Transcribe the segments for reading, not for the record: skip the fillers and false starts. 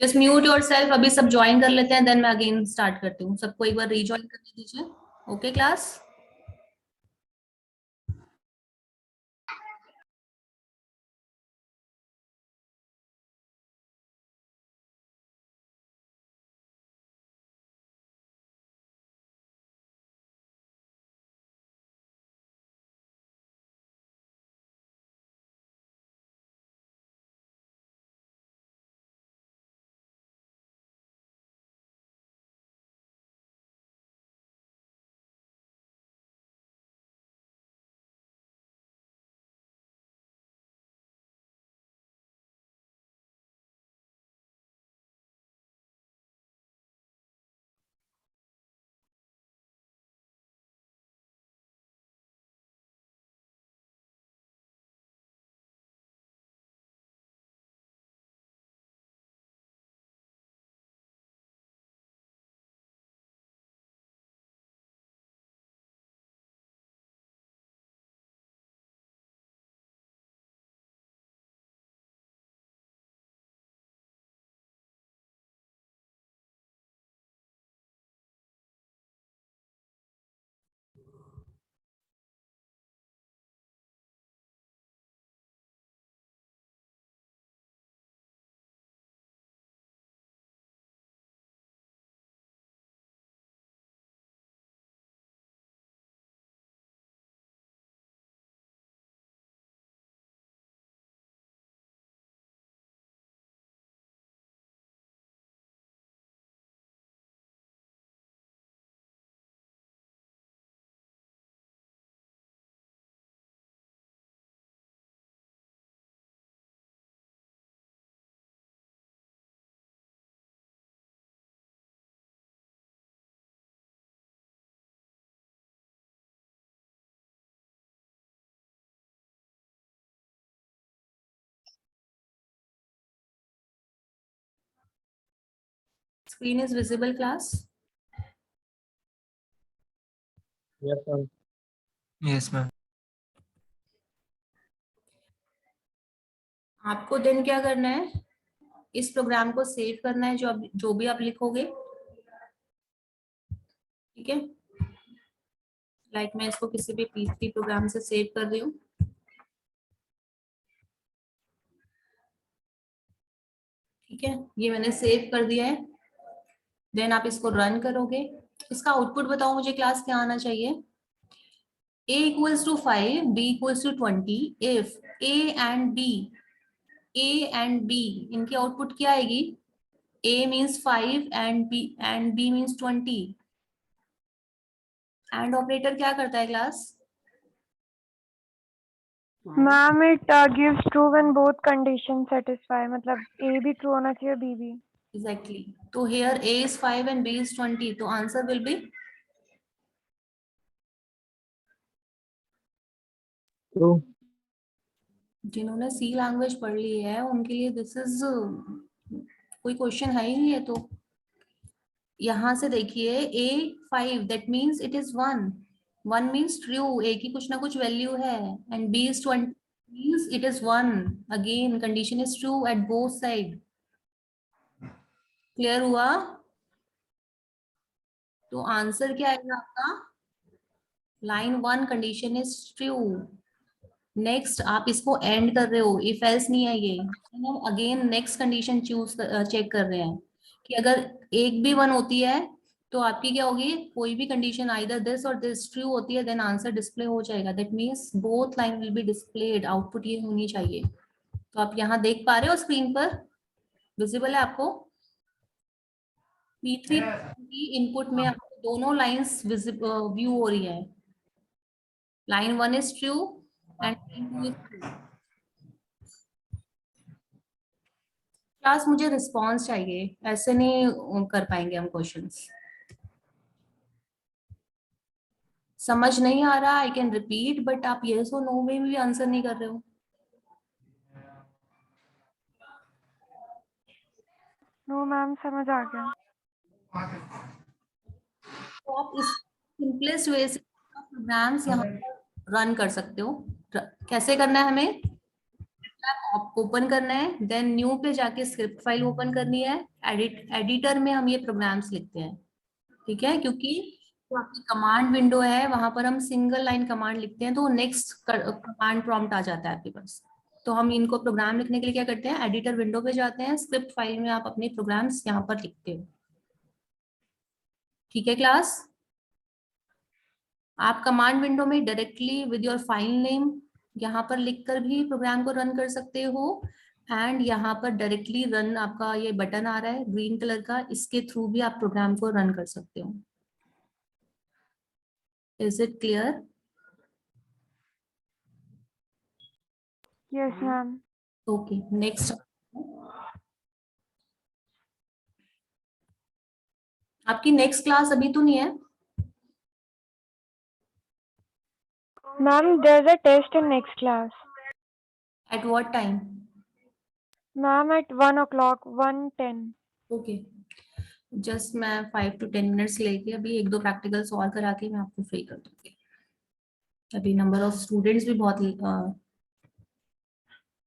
Just mute your self, अभी सब join कर लेते हैं, देन मैं अगेन स्टार्ट करती हूँ। सबको एक बार रीज्वाइन करने दीजिए। Okay class. Screen is visible, class? Yes, ma'am. Yes, ma'am. आपको देन क्या करना है, इस प्रोग्राम को सेव करना है, जो भी आप लिखोगे, ठीक है। लाइक मैं इसको किसी भी पीसीबी प्रोग्राम से सेव कर रही हूँ, ठीक है। ये मैंने सेव कर दिया है। देन आप इसको रन करोगे। इसका आउटपुट बताओ मुझे क्लास, क्या आना चाहिए। a equals to 5, b equals to 20 if a and b इनकी आउटपुट क्या आएगी। a means 5 and b means 20। And operator क्या करता है class. Ma'am it gives true when both condition satisfy, मतलब ए भी ट्रू होना चाहिए बी भी। एग्जैक्टली। तो here a is 5 and b is 20, तो आंसर विल बी True. जिन्होंने सी लैंग्वेज पढ़ ली है उनके लिए दिस इज कोई क्वेश्चन है ही नहीं है। तो यहां से देखिए a 5 that means it is 1, 1 means true, a की कुछ ना कुछ वैल्यू है, and b is 20 means it is 1, again condition is true at both side. Clear हुआ। तो आंसर क्या आएगा आपका, line 1 condition is true. Next आप इसको एंड कर रहे हो, इफ एल्स नहीं है ये, हम अगेन नेक्स्ट कंडीशन चेक कर रहे हैं कि अगर एक भी 1 होती है तो आपकी क्या होगी, कोई भी कंडीशन आइदर दिस और दिस ट्रू होती है, देन आंसर डिस्प्ले हो जाएगा। That means both line will be displayed, output ये होनी चाहिए। तो आप यहाँ देख पा रहे हो स्क्रीन पर, विजिबल है आपको। P3 की इनपुट में आपको दोनों लाइंस व्यू हो रही है, line 1 is true and line 2 is true. Class मुझे रिस्पॉन्स चाहिए, ऐसे नहीं कर पाएंगे हम क्वेश्चंस। समझ नहीं आ रहा, आई कैन रिपीट, बट आप यस और नो में भी आंसर नहीं कर रहे हो। नो मैम समझ आ गया। तो आप इस सिंपलेस्ट वे से प्रोग्राम्स यहाँ पर रन कर सकते हो। कैसे करना है हमें? ओपन करना है, देन न्यू पे जाके स्क्रिप्ट फाइल ओपन करनी है। एडिटर में हम ये प्रोग्राम्स लिखते हैं, ठीक है, क्योंकि जो आपकी कमांड विंडो है वहां पर हम सिंगल लाइन कमांड लिखते हैं तो नेक्स्ट कमांड प्रॉम्प्ट आ जाता है आपके पास। तो हम इनको प्रोग्राम लिखने के लिए क्या करते हैं, एडिटर विंडो पे जाते हैं, स्क्रिप्ट फाइल में आप अपने प्रोग्राम्स यहाँ पर लिखते हो। ठीक है क्लास? आप कमांड विंडो में directly with your file name यहाँ पर लिखकर भी प्रोग्राम को रन कर सकते हो, एंड यहाँ पर डायरेक्टली रन आपका ये बटन आ रहा है ग्रीन कलर का, इसके थ्रू भी आप प्रोग्राम को रन कर सकते हो। Is it clear? Yes, ma'am. Okay, next. आपकी नेक्स्ट क्लास अभी तो नहीं है? Ma'am, there's a test in next class. At what time? Ma'am, at 1 o'clock, 1:10. Okay, just मैं 5 to 10 मिनट्स लेके अभी एक दो प्रैक्टिकल सॉल्व करा के मैं आपको फ्री कर दूंगी। अभी नंबर ऑफ स्टूडेंट्स भी बहुत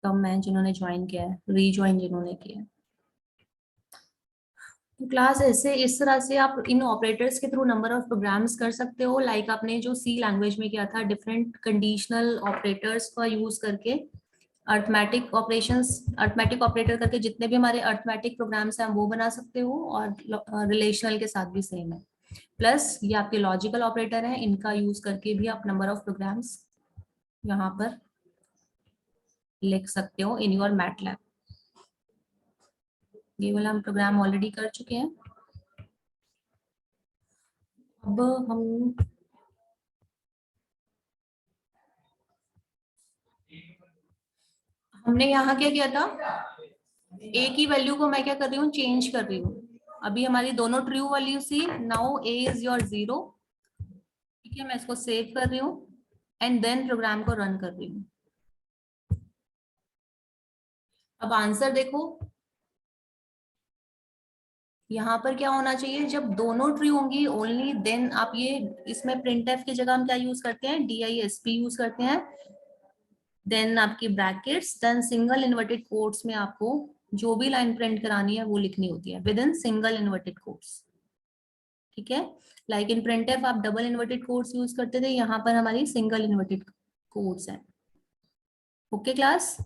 कम है जिन्होंने ज्वाइन किया है, रीज्वाइन जिन्होंने किया है। तो क्लास ऐसे इस तरह से आप इन ऑपरेटर्स के थ्रू नंबर ऑफ प्रोग्राम्स कर सकते हो, लाइक आपने जो सी लैंग्वेज में किया था, डिफरेंट कंडीशनल ऑपरेटर्स का यूज करके अर्थमेटिक ऑपरेशंस, अर्थमेटिक ऑपरेटर करके जितने भी हमारे अर्थमेटिक प्रोग्राम्स हैं वो बना सकते हो, और रिलेशनल के साथ भी सेम है। प्लस ये आपके लॉजिकल ऑपरेटर हैं, इनका यूज करके भी आप नंबर ऑफ प्रोग्राम्स यहाँ पर लिख सकते हो इन योर मैटलैब। ये वाला हम प्रोग्राम ऑलरेडी कर चुके हैं। अब हमने यहाँ क्या किया था, ए की वैल्यू को मैं क्या कर रही हूँ, चेंज कर रही हूँ। अभी हमारी दोनों true value C, now A is your 0। ठीक है, मैं इसको सेव कर रही हूँ एंड देन प्रोग्राम को रन कर रही हूँ। अब आंसर देखो, यहाँ पर क्या होना चाहिए, जब दोनों ट्रू होंगी ओनली देन आप ये, इसमें printf की जगह हम क्या यूज करते हैं, disp यूज करते हैं, देन आपकी brackets, then single inverted quotes में आपको जो भी लाइन प्रिंट करानी है वो लिखनी होती है with in single inverted quotes. ठीक है, लाइक इन printf आप डबल इन्वर्टेड कोट्स यूज करते थे, यहाँ पर हमारी सिंगल इन्वर्टेड कोट्स हैं। Okay class?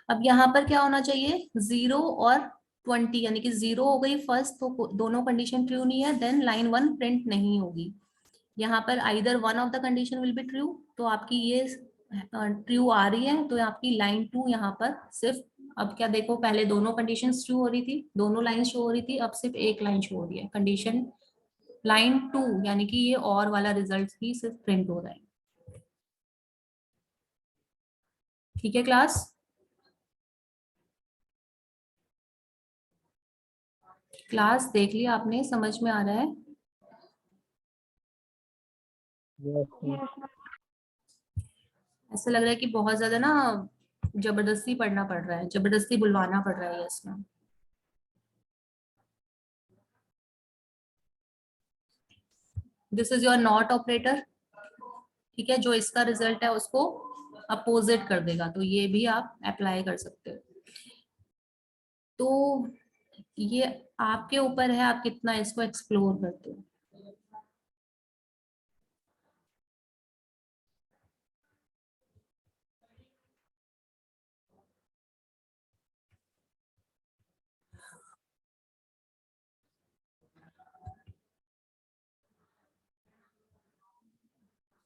अब यहाँ पर क्या होना चाहिए, 0 और 20, यानी कि 0 हो गई फर्स्ट तो दोनों कंडीशन ट्रू नहीं है, देन लाइन 1 प्रिंट नहीं होगी। यहाँ पर either one of the condition will be true, तो आपकी ये ट्रू आ रही है, तो आपकी लाइन 2 यहाँ पर सिर्फ, अब क्या देखो, पहले दोनों कंडीशन ट्रू हो रही थी, दोनों लाइन शो हो रही थी, अब सिर्फ एक लाइन शो हो रही है, कंडीशन लाइन 2, यानी कि ये और वाला रिजल्ट ही सिर्फ प्रिंट हो रहा है। ठीक है क्लास? क्लास देख लिया आपने, समझ में आ रहा है? Yes, ma'am. Yes, ma'am. ऐसा लग रहा है कि बहुत ज्यादा ना जबरदस्ती पढ़ना पड़ रहा है, जबरदस्ती बुलवाना पड़ रहा है इसमें। This is your not operator, ठीक है, जो इसका रिजल्ट है उसको अपोजिट कर देगा, तो ये भी आप अप्लाई कर सकते हो। तो ये आपके ऊपर है, आप कितना इसको एक्सप्लोर करते हो।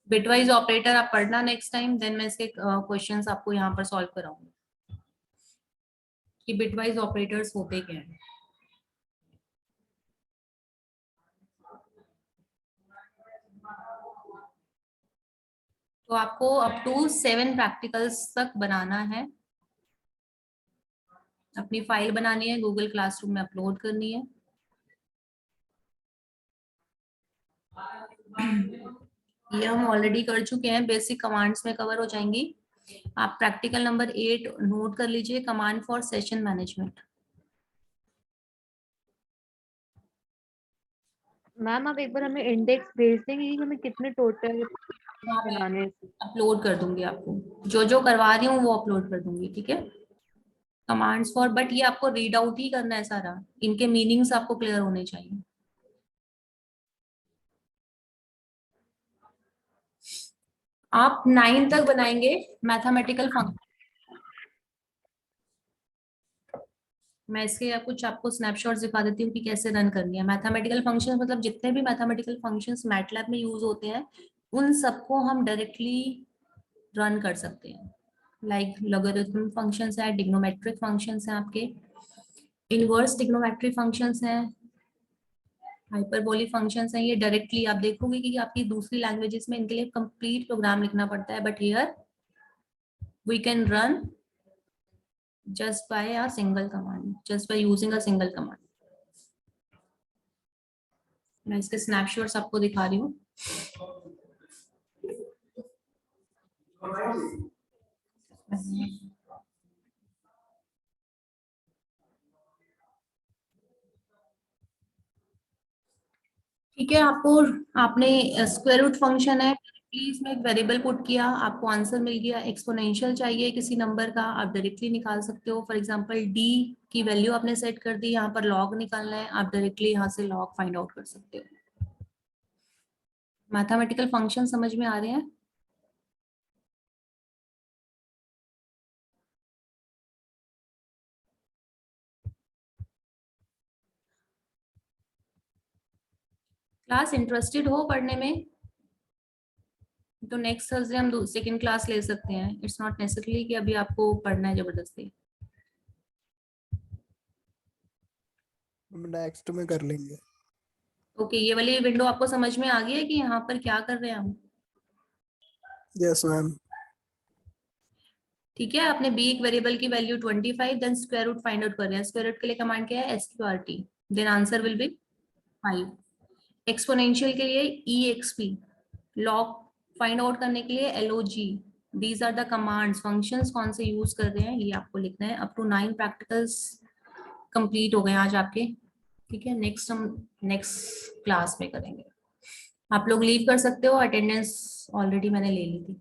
बिटवाइज ऑपरेटर आप पढ़ना नेक्स्ट टाइम, देन मैं इसके क्वेश्चंस आपको यहाँ पर सॉल्व कराऊंगी कि बिटवाइज ऑपरेटर्स होते क्या हैं। तो आपको अप टू 7 प्रैक्टिकल्स तक बनाना है, अपनी फाइल बनानी है, गूगल क्लासरूम में अपलोड करनी है। ये हम ऑलरेडी कर चुके हैं, बेसिक कमांड्स में कवर हो जाएंगी। आप प्रैक्टिकल नंबर 8 नोट कर लीजिए, command for session management. Ma'am आप एक बार हमें इंडेक्स भेज देंगे कि हमें कितने टोटल बनाने हैं। अपलोड कर दूंगी आपको। जो जो करवा रही हूँ वो अपलोड कर दूंगी, ठीक है। कमांड्स फॉर, बट ये आपको रीड आउट ही करना है सारा, इनके मीनिंग्स आपको क्लियर होने चाहिए। आप 9 तक बनाएंगे मैथमेटिकल फंक्शन। मैं इसके या कुछ आपको स्नैपशॉट्स दिखा देती हूँ कि कैसे रन करनी है मैथमेटिकल फंक्शंस। मतलब जितने भी मैथमेटिकल फंक्शंस मैटलैब में यूज होते हैं उन सबको हम डायरेक्टली रन कर सकते हैं। लाइक लॉगरिथम फंक्शंस है, ट्रिग्नोमेट्रिक फंक्शंस हैं आपके, इनवर्स ट्रिग्नोमेट्रिक फंक्शंस हैं, हाइपरबोलिक फंक्शंस हैं। ये डायरेक्टली आप देखोगे कि आपकी दूसरी लैंग्वेजेस में इनके लिए कंप्लीट प्रोग्राम लिखना पड़ता है, but here we can run just by a single command, just by using a single command. मैं इसके स्नैपशॉट्स आपको दिखा रही हूँ। ठीक है, आपने स्क्वायर रूट फंक्शन है, प्लीज में एक वेरिएबल पुट किया, आपको आंसर मिल गया। एक्सपोनेंशियल चाहिए किसी नंबर का, आप डायरेक्टली निकाल सकते हो। फॉर एग्जांपल डी की वैल्यू आपने सेट कर दी, यहाँ पर लॉग निकालना है, आप डायरेक्टली यहाँ से लॉग फाइंड आउट कर सकते हो। मैथमेटिकल फंक्शन समझ में आ रहे हैं? क्लास इंटरेस्टेड हो पढ़ने में तो नेक्स्ट थर्सडे हम सेकंड क्लास ले सकते हैं। इट्स नॉट नेसेसरी कि अभी आपको पढ़ना है जबरदस्ती। नेक्स्ट में कर लेंगे। ओके, ये वाली विंडो आपको समझ में आ गई है कि यहाँ पर क्या कर रहे हैं हम? Yes ma'am. ठीक है, आपने बी एक वेरिएबल की value 25, then square root find out कर रहे हैं। स्क्वायर रूट के लिए कमांड क्या है? SQRT, then answer will be 5। Exponential के लिए EXP, लॉग फाइंड आउट करने के लिए LOG। These are the commands, functions कौन से यूज कर रहे हैं ये आपको लिखना है। अप टू 9 प्रैक्टिकल्स कंप्लीट हो गए आज आपके, ठीक है। नेक्स्ट हम नेक्स्ट क्लास में करेंगे। आप लोग लीव कर सकते हो, अटेंडेंस ऑलरेडी मैंने ले ली थी।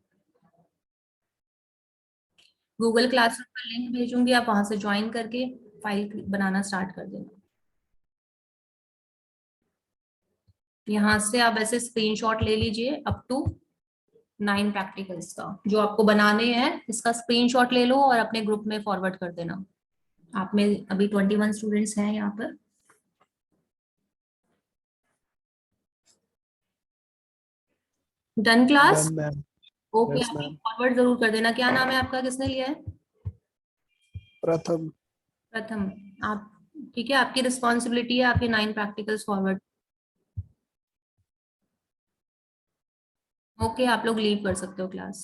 गूगल क्लासरूम का लिंक भेजूंगी, आप वहां से ज्वाइन करके फाइल बनाना स्टार्ट कर देना। यहाँ से आप ऐसे स्क्रीनशॉट ले लीजिए अप टू 9 प्रैक्टिकल्स का, जो आपको बनाने हैं इसका स्क्रीनशॉट ले लो और अपने ग्रुप में फॉरवर्ड कर देना। आप में अभी 21 स्टूडेंट्स हैं यहाँ पर। Done class? Done ma'am. Okay, yes आप मैम। फॉरवर्ड जरूर कर देना। क्या नाम है आपका, किसने लिया है? प्रथम। प्रथम। आप, ठीक है, आपकी रिस्पॉन्सिबिलिटी है आपके 9 प्रैक्टिकल्स फॉरवर्ड। ओके, आप लोग लीव कर सकते हो क्लास।